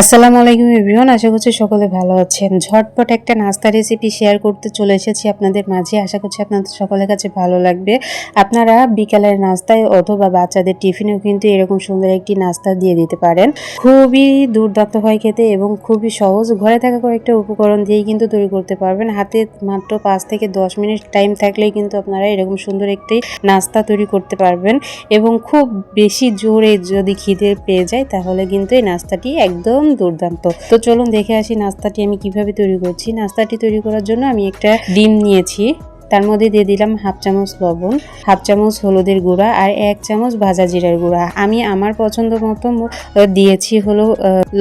আসসালামু আলাইকুম এভরিওয়ান, আশা করছি সকলে ভালো আছেন। ঝটপট একটা নাস্তা রেসিপি শেয়ার করতে চলে এসেছি আপনাদের মাঝে। আশা করছি আপনাদের সকলের কাছে ভালো লাগবে। আপনারা বিকালের নাস্তায় অথবা বাচ্চাদের টিফিনেও কিন্তু এরকম সুন্দর একটি নাস্তা দিয়ে দিতে পারেন। খুবই দুর্দান্ত হয় খেতে এবং খুবই সহজ। ঘরে থাকা কয়েকটা উপকরণ দিয়েই কিন্তু তৈরি করতে পারবেন। হাতে মাত্র 5 থেকে 10 মিনিট টাইম থাকলেই কিন্তু আপনারা এরকম সুন্দর একটি নাস্তা তৈরি করতে পারবেন এবং খুব বেশি জোরে যদি খিদে পেয়ে যায় তাহলে কিন্তু এই নাস্তাটি একদম দুর্দান্ত। তো চলুন দেখে আসি নাস্তাটি আমি কিভাবে তৈরি করছি। নাস্তাটি তৈরি করার জন্য আমি একটা ডিম নিয়েছি, তার মধ্যে দিয়ে দিলাম হাফ চামচ লবণ, হাফ চামচ হলুদের গুঁড়া আর 1 চামচ ভাজা জিরার গুঁড়া। আমি আমার পছন্দ মতো দিয়েছি হলো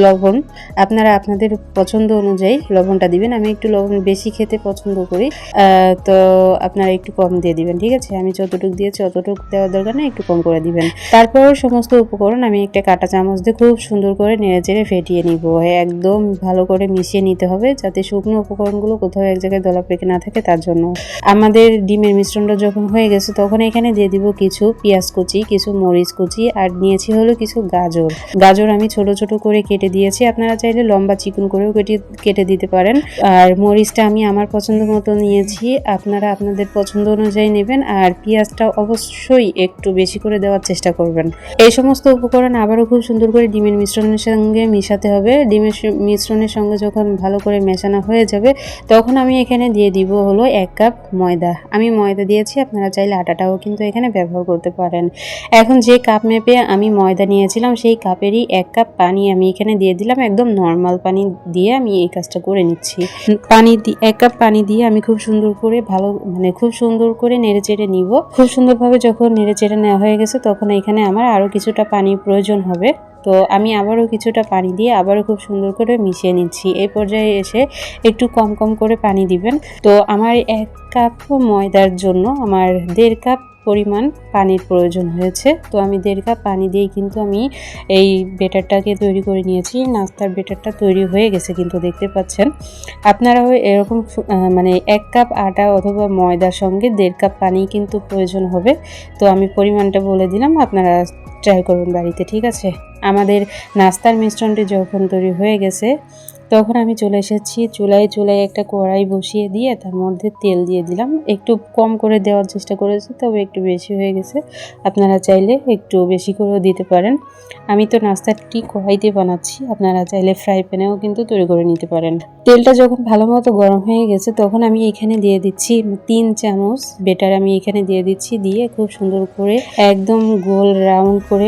লবণ। আপনারা আপনাদের পছন্দ অনুযায়ী লবণটা দিবেন। আমি একটু লবণ বেশি খেতে পছন্দ করি, তো আপনারা একটু কম দিয়ে দিবেন, ঠিক আছে। আমি যতটুকু দিয়েছি অতটুকু দেওয়ার দরকার নেই, একটু কম করে দিবেন। তারপর সমস্ত উপকরণ আমি একটা কাঁটা চামচ দিয়ে খুব সুন্দর করে নেড়েচেড়ে ফেটিয়ে নিব। একদম ভালো করে মিশিয়ে নিতে হবে যাতে শুকনো উপকরণগুলো কোথাও এক জায়গায় দলা পেকে না থাকে, তার জন্য। আমাদের ডিমের মিশ্রণটা যখন হয়ে গেছে তখন এখানে দিয়ে দিব কিছু পেঁয়াজ কুচি, কিছু মরিচ কুচি আর নিয়েছি হলো কিছু গাজর আমি ছোট ছোট করে কেটে দিয়েছি। আপনারা চাইলে লম্বা চিকন করেও কেটে দিতে পারেন। আর মরিচটা আমি আমার পছন্দ মতো নিয়েছি, আপনারা আপনাদের পছন্দ অনুযায়ী নেবেন। আর পেঁয়াজটা অবশ্যই একটু বেশি করে দেওয়ার চেষ্টা করবেন। এই সমস্ত উপকরণ আবারও খুব সুন্দর করে ডিমের মিশ্রণের সঙ্গে মিশাতে হবে। ডিমের মিশ্রণের সঙ্গে যখন ভালো করে মেশানো হয়ে যাবে তখন আমি এখানে দিয়ে দিব হলো 1 কাপ ময়দা। আমি ময়দা দিয়েছি, আপনারা চাইলে আটাটাও কিন্তু এখানে ব্যবহার করতে পারেন। এখন যে কাপ মেপে আমি ময়দা নিয়েছিলাম সেই কাপেরই 1 কাপ পানি আমি এখানে দিয়ে দিলাম। একদম নর্মাল পানি দিয়ে আমি এই কাজটা করে নিচ্ছি। 1 কাপ পানি দিয়ে আমি খুব সুন্দর করে খুব সুন্দর করে নেড়েচেড়ে নিব। খুব সুন্দরভাবে যখন নেড়েচেড়ে নেওয়া হয়ে গেছে তখন এখানে আমার আরও কিছুটা পানির প্রয়োজন হবে। তো আমি আবারও কিছুটা পানি দিয়ে আবারও খুব সুন্দর করে মিশিয়ে নিচ্ছি। এই পর্যায়ে এসে একটু কম কম করে পানি দিবেন। তো আমার 1 কাপ ময়দার জন্য আমার 1.5 কাপ পরিমাণ পানির প্রয়োজন হয়েছে। তো আমি 1.5 কাপ পানি দিয়েই কিন্তু আমি এই বেটারটাকে তৈরি করে নিয়েছি। নাস্তার বেটারটা তৈরি হয়ে গেছে কিন্তু দেখতে পাচ্ছেন। আপনারাও এরকম 1 কাপ আটা অথবা ময়দার সঙ্গে 1.5 কাপ পানি কিন্তু প্রয়োজন হবে। তো আমি পরিমাণটা বলে দিলাম, আপনারা ট্রাই করুন বাড়িতে, ঠিক আছে। আমাদের নাস্তার মিশ্রণটি যখন তৈরি হয়ে গেছে তখন আমি চলে এসেছি চুলায় একটা কড়াই বসিয়ে দিয়ে তার মধ্যে তেল দিয়ে দিলাম। একটু কম করে দেওয়ার চেষ্টা করেছি, তবে একটু বেশি হয়ে গেছে। আপনারা চাইলে একটু বেশি করেও দিতে পারেন। আমি তো নাস্তাটি কড়াইতে বানাচ্ছি, আপনারা চাইলে ফ্রাই প্যানেও কিন্তু তৈরি করে নিতে পারেন। তেলটা যখন ভালো মতো গরম হয়ে গেছে তখন আমি এখানে দিয়ে দিচ্ছি 3 চামচ বেটার। আমি এখানে দিয়ে দিচ্ছি, দিয়ে খুব সুন্দর করে একদম গোল রাউন্ড করে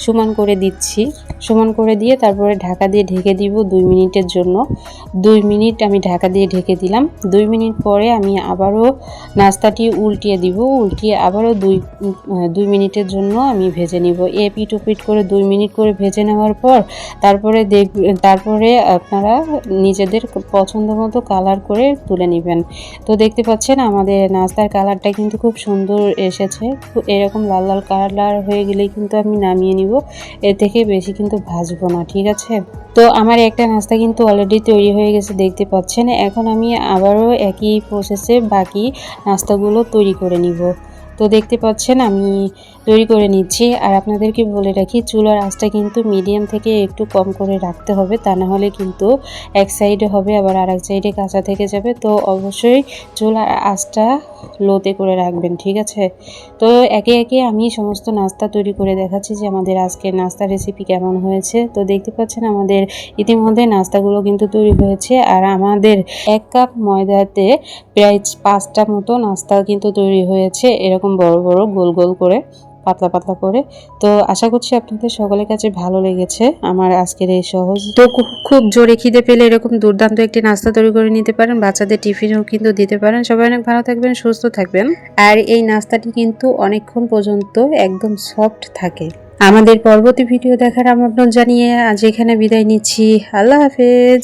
সমান করে দিচ্ছি। সমান করে দিয়ে তারপরে ঢাকা দিয়ে ঢেকে দিব 2 মিনিটের জন্য। 2 মিনিট আমি ঢাকা দিয়ে ঢেকে দিলাম। 2 মিনিট পরে আমি আবারও নাস্তাটি উল্টিয়ে দিব। উল্টিয়ে আবারও 2 মিনিটের জন্য আমি ভেজে নিব। এপিট ওপিট করে 2 মিনিট করে ভেজে নেওয়ার পর তারপরে আপনারা নিজেদের পছন্দ মতো কালার করে তুলে নেবেন। তো দেখতে পাচ্ছেন আমাদের নাস্তার কালারটা কিন্তু খুব সুন্দর এসেছে। এরকম লাল লাল কালার হয়ে গেলেই কিন্তু আমি নামিয়ে নিব। এর থেকে বেশি কিন্তু ভাজবো না, ঠিক আছে। তো আমার একটা নাস্তা কিন্তু অলরেডি তৈরি হয়ে গেছে দেখতে পাচ্ছেন। এখন আমি আবারও একই প্রসেসে বাকি নাস্তাগুলো তৈরি করে নিব। তো দেখতে পাচ্ছেন আমি তৈরি করে নিচ্ছি। আর আপনাদেরকে বলে রাখি, চুলার আঁচটা কিন্তু মিডিয়াম থেকে একটু কম করে রাখতে হবে, তা না হলে কিন্তু এক সাইডে হবে আবার আর এক সাইডে কাঁচা থেকে যাবে। তো অবশ্যই চুলার আঁচটা লোতে করে রাখবেন, ঠিক আছে। তো একে একে আমি সমস্ত নাস্তা তৈরি করে দেখাচ্ছি যে আমাদের আজকের নাস্তা রেসিপি কেমন হয়েছে। তো দেখতে পাচ্ছেন আমাদের ইতিমধ্যে নাস্তাগুলো কিন্তু তৈরি হয়েছে। আর আমাদের 1 কাপ ময়দাতে প্রায় 5টা মতো নাস্তা কিন্তু তৈরি হয়েছে, এরকম বড় বড় গোল গোল করে, পাতলা পাতলা করে। তো আশা করছি আপনাদের সকলের কাছে ভালো লেগেছে আমার আজকের এই সহজ। তো খুব জোরে খিদে পেলে এরকম দুর্দান্ত একটি নাস্তা তৈরি করে নিতে পারেন। বাচ্চাদের টিফিনেও কিন্তু দিতে পারেন। সবাই অনেক ভালো থাকবেন, সুস্থ থাকবেন। আর এই নাস্তাটি কিন্তু অনেকক্ষণ পর্যন্ত একদম সফট থাকে। আমাদের পরবর্তী ভিডিও দেখার আমন্ত্রণ জানিয়ে আজ এখানে বিদায় নিচ্ছি। আল্লাহ হাফেজ।